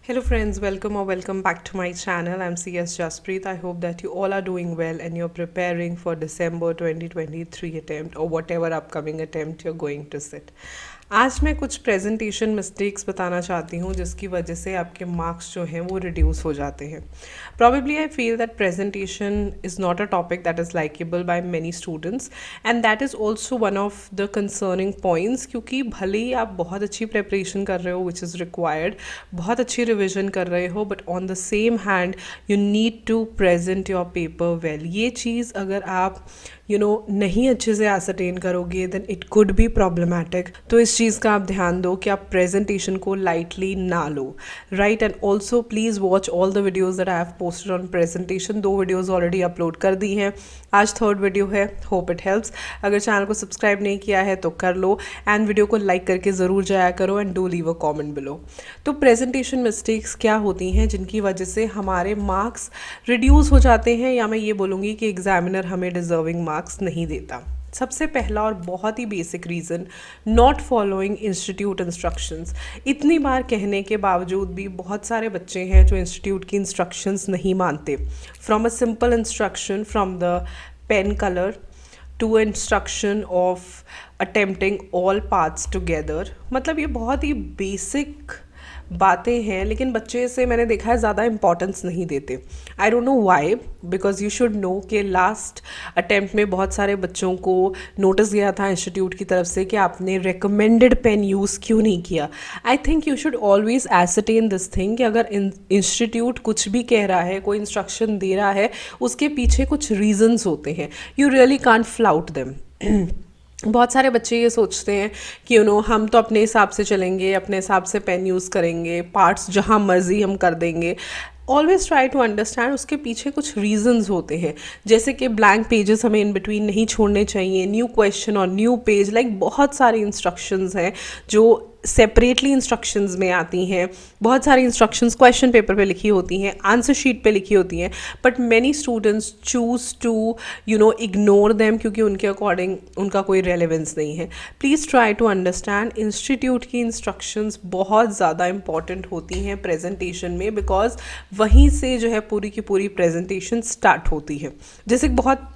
Hello friends, welcome or welcome back to my channel. I'm CS Jaspreet. I hope that you all are doing well and you're preparing for December 2023 attempt or whatever upcoming attempt you're going to sit. आज मैं कुछ presentation mistakes बताना चाहती हूँ जिसकी वजह से आपके मार्क्स जो हैं वो रिड्यूस हो जाते हैं. Probably I feel that presentation is not a topic that is likable by many students and that is also one of the concerning points क्योंकि भले ही आप बहुत अच्छी प्रेपरेशन कर रहे हो which is required, बहुत अच्छी रिविजन कर रहे हो, but on the same hand you need to present your paper well. ये चीज़ अगर आप नहीं अच्छे से एसरटेन करोगे then it could be problematic. तो इस चीज़ का आप ध्यान दो कि आप प्रेजेंटेशन को लाइटली ना लो, right. And also please watch all the videos that I have posted on presentation. 2 videos already upload कर दी हैं, आज 3rd वीडियो है. Hope it helps. अगर चैनल को सब्सक्राइब नहीं किया है तो कर लो एंड वीडियो को लाइक करके ज़रूर जाया करो and do leave a comment below. तो प्रेजेंटेशन मिस्टेक्स क्या होती हैं जिनकी वजह से हमारे मार्क्स रिड्यूस हो जाते हैं, या मैं ये बोलूँगी कि एग्जामिनर हमें डिजर्विंग मार्क्स नहीं देता. सबसे पहला और बहुत ही basic reason, not following institute instructions. इतनी बार कहने के बावजूद भी बहुत सारे बच्चे हैं जो इंस्टीट्यूट की इंस्ट्रक्शंस नहीं मानते. From a simple instruction from the pen colour to instruction of attempting all parts together. मतलब ये बहुत ही बेसिक बातें हैं लेकिन बच्चे से मैंने देखा है ज़्यादा इंपॉर्टेंस नहीं देते. आई don't know why, because you should know कि लास्ट अटेम्प्ट में बहुत सारे बच्चों को नोटिस गया था इंस्टीट्यूट की तरफ से कि आपने रिकमेंडेड पेन यूज़ क्यों नहीं किया. I think you should always ascertain this thing कि अगर इंस्टीट्यूट कुछ भी कह रहा है, कोई इंस्ट्रक्शन दे रहा है, उसके पीछे कुछ रीजंस होते हैं. You really can't flout them. बहुत सारे बच्चे ये सोचते हैं कि हम तो अपने हिसाब से चलेंगे, अपने हिसाब से पेन यूज़ करेंगे, पार्ट्स जहाँ मर्जी हम कर देंगे. ऑलवेज ट्राई टू अंडरस्टैंड उसके पीछे कुछ रीजंस होते हैं, जैसे कि ब्लैंक पेजेस हमें इन बिटवीन नहीं छोड़ने चाहिए, न्यू क्वेश्चन और न्यू पेज, लाइक बहुत सारी इंस्ट्रक्शंस हैं जो सेपरेटली इंस्ट्रक्शंस में आती हैं. बहुत सारी इंस्ट्रक्शंस क्वेश्चन पेपर पे लिखी होती हैं, आंसर शीट पे लिखी होती हैं, but many students choose to ignore them क्योंकि उनके अकॉर्डिंग उनका कोई रेलेवेंस नहीं है. Please try to understand institute की इंस्ट्रक्शंस बहुत ज़्यादा इंपॉर्टेंट होती हैं प्रेजेंटेशन में, बिकॉज वहीं से जो है पूरी की पूरी प्रेजेंटेशन स्टार्ट होती है. जैसे बहुत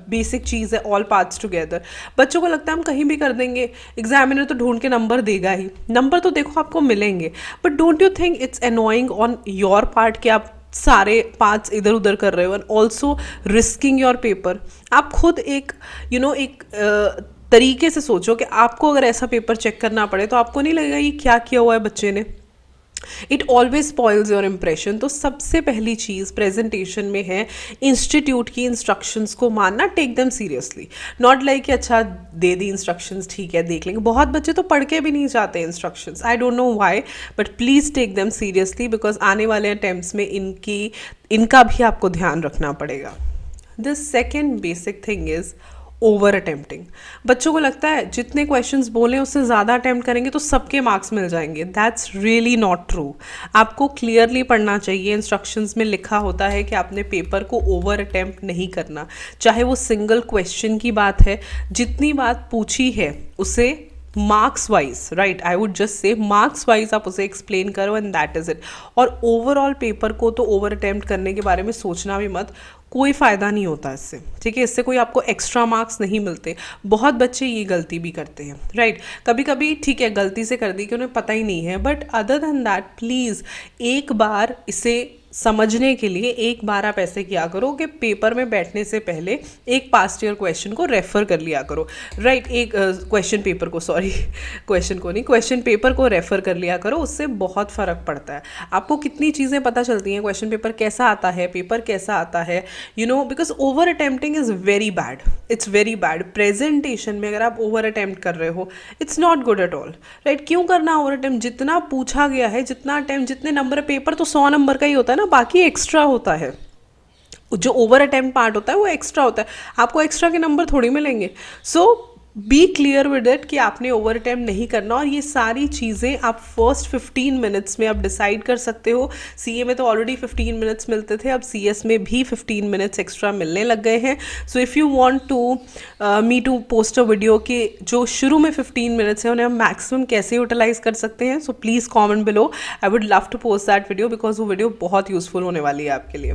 बेसिक चीज़ है ऑल पार्ट्स टुगेदर. बच्चों को लगता है हम कहीं भी कर देंगे, एग्जामिनर तो ढूंढ के नंबर देगा ही. नंबर तो देखो आपको मिलेंगे, but don't you think it's annoying on your part कि आप सारे पार्ट्स इधर उधर कर रहे हो and also risking your paper. आप खुद एक एक तरीके से सोचो कि आपको अगर ऐसा पेपर चेक करना पड़े तो आपको नहीं लगेगा ये क्या किया हुआ है बच्चे ने. It always spoils your impression. तो सबसे पहली चीज़ प्रेजेंटेशन में है इंस्टीट्यूट की इंस्ट्रक्शंस को मानना. Take them seriously, not like कि अच्छा दे दी इंस्ट्रक्शंस, ठीक है देख लेंगे. बहुत बच्चे तो पढ़ के भी नहीं जाते instructions. I don't know why, but please take them seriously because आने वाले अटेम्प्ट्स में इनका भी आपको ध्यान रखना पड़ेगा. The second basic thing is over attempting. बच्चों को लगता है जितने क्वेश्चंस बोलें उससे ज़्यादा अटेम्प्ट करेंगे तो सबके मार्क्स मिल जाएंगे. That's really not true. आपको क्लियरली पढ़ना चाहिए. इंस्ट्रक्शंस में लिखा होता है कि आपने पेपर को ओवर अटेम्प्ट नहीं करना. चाहे वो सिंगल क्वेश्चन की बात है, जितनी बात पूछी है उसे marks wise, right, I would just say marks wise आप उसे एक्सप्लेन करो एंड दैट इज़ इट. और ओवरऑल पेपर को तो ओवर अटेम्प्ट करने के बारे में सोचना भी मत. कोई फ़ायदा नहीं होता इससे, ठीक है. इससे कोई आपको एक्स्ट्रा मार्क्स नहीं मिलते. बहुत बच्चे ये गलती भी करते हैं, राइट. कभी कभी ठीक है गलती से कर दी कि उन्हें पता ही नहीं है, but other than that please एक बार इसे समझने के लिए एक बार आप ऐसे किया करो कि पेपर में बैठने से पहले एक पास्ट ईयर क्वेश्चन को रेफ़र कर लिया करो, राइट. एक क्वेश्चन पेपर को, सॉरी क्वेश्चन को नहीं, क्वेश्चन पेपर को रेफ़र कर लिया करो. उससे बहुत फ़र्क पड़ता है. आपको कितनी चीज़ें पता चलती हैं, क्वेश्चन पेपर कैसा आता है, पेपर कैसा आता है, because over attempting is very bad. It's very bad. Presentation में अगर आप ओवर अटेम्प्ट कर रहे हो it's not good at all, right. क्यों करना ओवर अटेम्प्ट? जितना पूछा गया है, जितना अटेम्प्ट, जितने नंबर, पेपर तो 100 नंबर का ही होता है ना, बाकी एक्स्ट्रा होता है. जो ओवर अटेम्प्ट पार्ट होता है वो एक्स्ट्रा होता है. आपको एक्स्ट्रा के नंबर थोड़ी मिलेंगे. सो बी क्लियर विद इट कि आपने ओवर अटेम्प्ट नहीं करना, और ये सारी चीज़ें आप फर्स्ट 15 मिनट्स में आप डिसाइड कर सकते हो। सीए में तो ऑलरेडी 15 मिनट्स मिलते थे, अब सीएस में भी 15 मिनट्स एक्स्ट्रा मिलने लग गए हैं। So if you want to me to post a video कि जो शुरू में 15 मिनट्स हैं उन्हें हम मैक्सिमम कैसे यूटिलाइज कर सकते हैं, so please comment below, I would love to post that video, because वो वीडियो बहुत यूजफुल होने वाली है आपके लिए।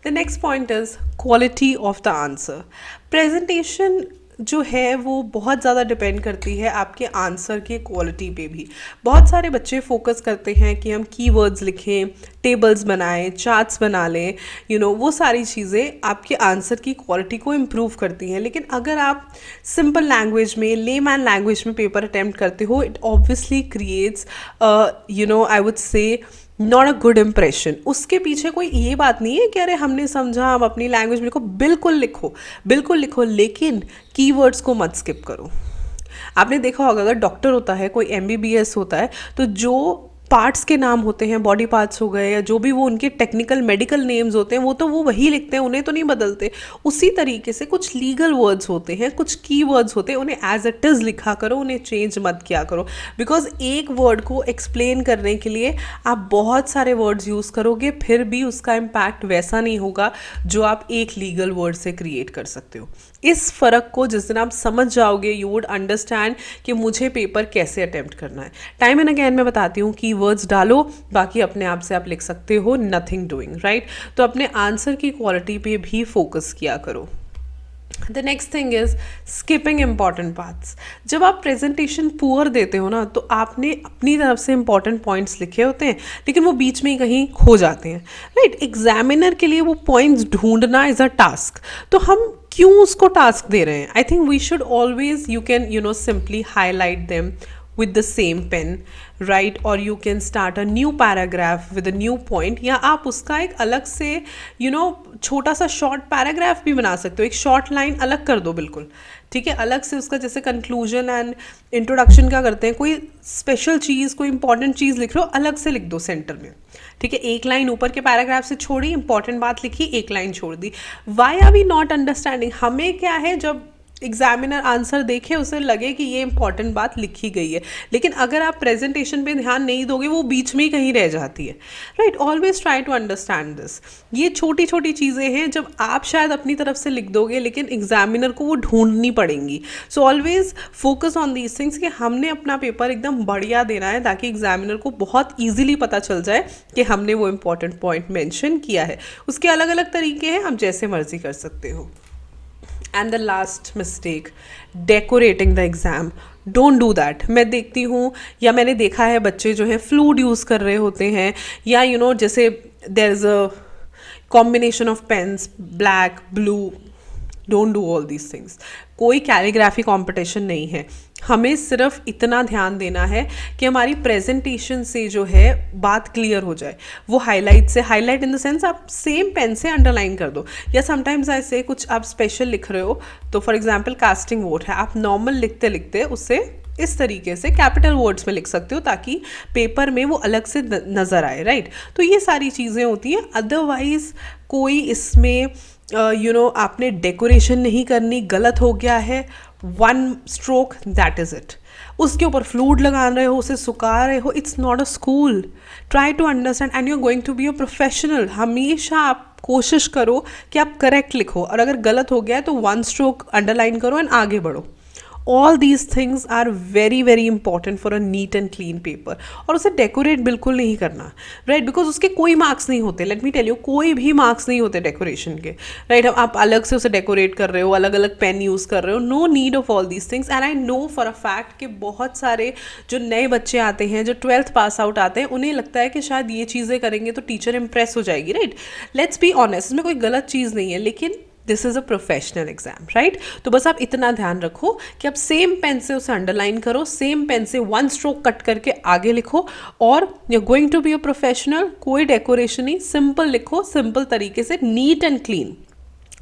The next point is quality of the answer. Presentation जो है वो बहुत ज़्यादा डिपेंड करती है आपके आंसर की क्वालिटी पे भी। बहुत सारे बच्चे फोकस करते हैं कि हम कीवर्ड्स लिखें, टेबल्स बनाएं, चार्ट्स बना लें, वो सारी चीज़ें आपके आंसर की क्वालिटी को इम्प्रूव करती हैं। लेकिन अगर आप सिंपल लैंग्वेज में, लेमैन लैंग्वेज में पेपर अटेम्प्ट करते हो, it obviously creates I would say not a good impression. उसके पीछे कोई ये बात नहीं है कि अरे हमने समझा, हम अपनी लैंग्वेज में लिखो, बिल्कुल लिखो, बिल्कुल लिखो, लेकिन कीवर्ड्स को मत स्किप करो। आपने देखा होगा अगर डॉक्टर होता है, कोई एमबीबीएस होता है, तो जो पार्ट्स के नाम होते हैं, बॉडी पार्ट्स हो गए या जो भी वो उनके टेक्निकल मेडिकल नेम्स होते हैं, वो वही लिखते हैं, उन्हें तो नहीं बदलते। उसी तरीके से कुछ लीगल वर्ड्स होते हैं, कुछ की वर्ड्स होते हैं, उन्हें एज इट इज़ लिखा करो, उन्हें चेंज मत किया करो। बिकॉज एक वर्ड को एक्सप्लेन करने के लिए आप बहुत सारे वर्ड्स यूज़ करोगे, फिर भी उसका इम्पैक्ट वैसा नहीं होगा जो आप एक लीगल वर्ड से क्रिएट कर सकते हो। इस फ़र्क को जिस दिन आप समझ जाओगे, यू वुड अंडरस्टैंड कि मुझे पेपर कैसे अटेम्प्ट करना है। टाइम एंड अगेन मैं बताती हूँ कि वर्ड्स डालो, बाकी अपने आप से आप लिख सकते हो, नथिंग डूइंग, राइट। तो अपने आंसर की क्वालिटी पे भी फोकस किया करो। The next thing is skipping important parts. जब आप प्रेजेंटेशन पुअर देते हो ना, तो आपने अपनी तरफ से इंपॉर्टेंट पॉइंट्स लिखे होते हैं, लेकिन वो बीच में ही कहीं खो जाते हैं, राइट। एग्जामिनर के लिए वो पॉइंट्स ढूंढना इज अ टास्क, तो हम क्यों उसको टास्क दे रहे हैं? I think we should always, you can simply highlight them with the same pen, right? और you can start a new paragraph with a new point, या आप उसका एक अलग से छोटा सा शॉर्ट पैराग्राफ भी बना सकते हो, एक शॉर्ट लाइन अलग कर दो, बिल्कुल ठीक है, अलग से उसका, जैसे कंक्लूजन एंड इंट्रोडक्शन क्या करते हैं, कोई स्पेशल चीज़, कोई इंपॉर्टेंट चीज़ लिख रहे हो, अलग से लिख दो सेंटर में, ठीक है। एक लाइन ऊपर के पैराग्राफ से छोड़ी, इंपॉर्टेंट बात लिखी, एक लाइन छोड़ दी। Why are we not understanding? हमें क्या है, जब एग्जामिनर आंसर देखे उसे लगे कि ये इंपॉर्टेंट बात लिखी गई है, लेकिन अगर आप प्रेजेंटेशन पे ध्यान नहीं दोगे, वो बीच में ही कहीं रह जाती है, right. Always try to understand this. ये छोटी छोटी चीज़ें हैं, जब आप शायद अपनी तरफ से लिख दोगे, लेकिन एग्जामिनर को वो ढूंढनी पड़ेंगी। So always focus on these things कि हमने अपना पेपर एकदम बढ़िया देना है, ताकि एग्जामिनर को बहुत ईजिली पता चल जाए कि हमने वो इंपॉर्टेंट पॉइंट मैंशन किया है। उसके अलग अलग तरीके हैं, आप जैसे मर्जी कर सकते हो। And the last mistake, decorating the exam. Don't do that. मैं देखती हूँ या मैंने देखा है बच्चे जो हैं फ्लूड यूज़ कर रहे होते हैं, या जैसे there is a combination of pens, black, blue. Don't do all these things. कोई कैलीग्राफी कॉम्पिटिशन नहीं है, हमें सिर्फ इतना ध्यान देना है कि हमारी प्रेजेंटेशन से जो है बात क्लियर हो जाए। वो हाईलाइट इन द सेंस आप सेम पेन से अंडरलाइन कर दो, या समटाइम्स ऐसे कुछ आप स्पेशल लिख रहे हो, तो फॉर एग्जांपल कास्टिंग वोट है, आप नॉर्मल लिखते लिखते उसे इस तरीके से कैपिटल वर्ड्स में लिख सकते हो, ताकि पेपर में वो अलग से नज़र आए, राइट। तो ये सारी चीज़ें होती हैं। अदरवाइज कोई इसमें आपने डेकोरेशन नहीं करनी, गलत हो गया है, one stroke, that is it. उसके ऊपर फ्लूड लगा रहे हो, उसे सुखा रहे हो, it's not a school. Try to understand and you are going to be a professional. हमेशा आप कोशिश करो कि आप करेक्ट लिखो, और अगर गलत हो गया है तो वन स्ट्रोक अंडरलाइन करो एंड आगे बढ़ो। All these things are very very important for a neat and clean paper. और उसे डेकोरेट बिल्कुल नहीं करना, राइट, बिकॉज उसके कोई मार्क्स नहीं होते। लेट मी टेल यू, कोई भी मार्क्स नहीं होते डेकोरेशन के, राइट। आप अलग से उसे डेकोरेट कर रहे हो, अलग अलग पेन यूज़ कर रहे हो, no need of all these things. And I know for a fact कि बहुत सारे जो नए बच्चे आते हैं, जो 12th पास आउट आते हैं, उन्हें लगता है कि शायद ये चीज़ें करेंगे तो टीचर इंप्रेस हो जाएगी, राइट। लेट्स बी ऑनेस्ट, इसमें कोई गलत चीज़ नहीं है, लेकिन this is a professional exam, right. तो बस आप इतना ध्यान रखो कि आप सेम पेन से उसे अंडरलाइन करो, सेम पेन से वन स्ट्रोक कट करके आगे लिखो, और you are going to be a professional. कोई डेकोरेशन नहीं, सिंपल लिखो, सिंपल तरीके से, neat and clean,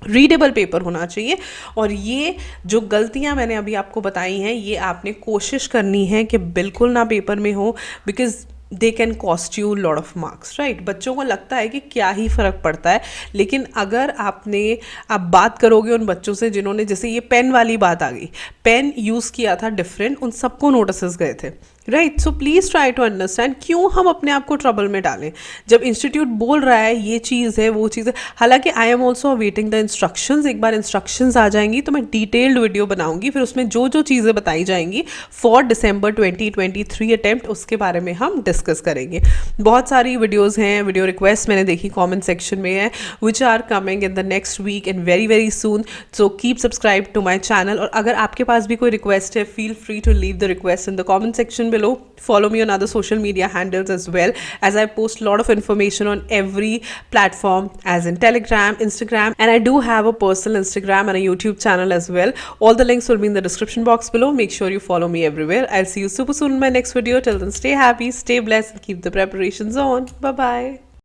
readable paper होना चाहिए। और ये जो गलतियां मैंने अभी आपको बताई हैं, ये आपने कोशिश करनी है कि बिल्कुल ना पेपर में हो, because they can cost you lot of marks, right. बच्चों को लगता है कि क्या ही फ़र्क पड़ता है, लेकिन अगर आप बात करोगे उन बच्चों से जिन्होंने, जैसे ये पेन वाली बात आ गई, पेन यूज़ किया था डिफरेंट, उन सबको नोटिस गए थे, right. So please try to understand क्यों हम अपने आप को ट्रबल में डालें। जब इंस्टीट्यूट बोल रहा है ये चीज़ है वो चीज़ है, हालांकि I am also awaiting the instructions. एक बार इंस्ट्रक्शंस आ जाएंगी तो मैं डिटेल्ड वीडियो बनाऊंगी, फिर उसमें जो जो चीज़ें बताई जाएंगी फॉर दिसंबर 2023 अटेम्प्ट, उसके बारे में हम डिस्कस करेंगे। बहुत सारी वीडियोज़ हैं, वीडियो रिक्वेस्ट मैंने देखी कॉमेंट सेक्शन में है, which are coming in the next week and very very soon. So keep subscribe to my channel. और अगर आपके पास भी कोई रिक्वेस्ट है, feel free to leave the request in the comment section below. Follow me on other social media handles as well, as I post a lot of information on every platform, as in Telegram, Instagram, and I do have a personal Instagram and a YouTube channel as well. All the links will be in the description box below. Make sure you follow me everywhere. I'll see you super soon in my next video. Till then, stay happy, stay blessed, and keep the preparations on. Bye bye.